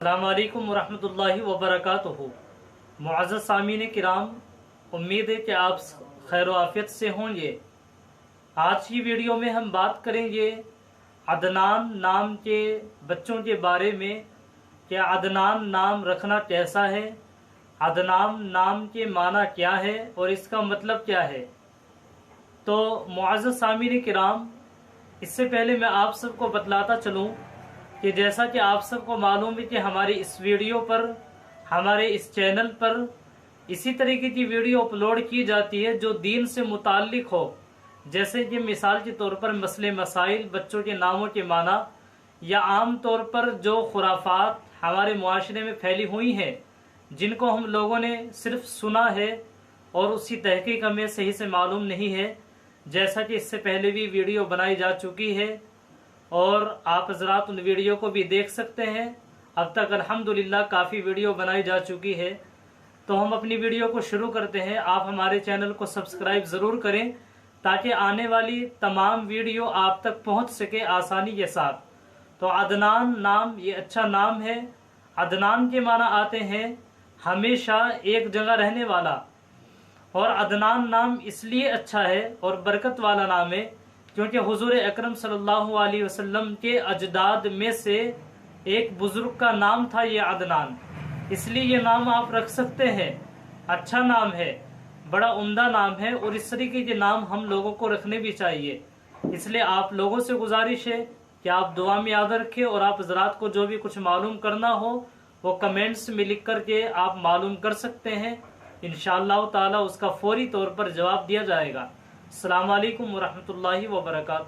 अस्सलाम वालेकुम वरहमतुल्लाहि वबरकातुहू। मुअज़्ज़ज़ सामीन किराम, उम्मीद है कि आप खैर व आफियत से होंगे। आज की वीडियो में हम बात करेंगे अदनान नाम के बच्चों के बारे में कि अदनान नाम रखना कैसा है, अदनान नाम के माना क्या है और इसका मतलब क्या है। तो मुअज़्ज़ज़ सामीन किराम, इससे पहले मैं आप सबको बतलाता चलूँ कि जैसा कि आप सबको मालूम है कि हमारी इस वीडियो पर, हमारे इस चैनल पर इसी तरीके की वीडियो अपलोड की जाती है जो दीन से मुताल्लिक हो। जैसे कि मिसाल के तौर पर मसले मसाइल, बच्चों के नामों के माना, या आम तौर पर जो खुराफात हमारे मुआशरे में फैली हुई हैं जिनको हम लोगों ने सिर्फ सुना है और उसकी तहकीक हमें सही से मालूम नहीं है। जैसा कि इससे पहले भी वीडियो बनाई जा चुकी है और आप हज़रात उन वीडियो को भी देख सकते हैं। अब तक अल्हम्दुलिल्लाह काफ़ी वीडियो बनाई जा चुकी है। तो हम अपनी वीडियो को शुरू करते हैं। आप हमारे चैनल को सब्सक्राइब ज़रूर करें ताकि आने वाली तमाम वीडियो आप तक पहुंच सके आसानी के साथ। तो अदनान नाम ये अच्छा नाम है। अदनान के माना आते हैं हमेशा एक जगह रहने वाला, और अदनान नाम इसलिए अच्छा है और बरकत वाला नाम है क्योंकि हुजूर अकरम सल्लल्लाहु अलैहि वसल्लम के अजदाद में से एक बुजुर्ग का नाम था ये अदनान। इसलिए ये नाम आप रख सकते हैं। अच्छा नाम है, बड़ा उम्दा नाम है और इस तरीके के नाम हम लोगों को रखने भी चाहिए। इसलिए आप लोगों से गुजारिश है कि आप दुआ में याद रखें और आप हज़रात को जो भी कुछ मालूम करना हो वो कमेंट्स में लिख करके आप मालूम कर सकते हैं। इंशाअल्लाह ताला उसका फौरी तौर पर जवाब दिया जाएगा। अस्सलाम वालेकुम वरहमतुल्लाहि वबरकातुहू।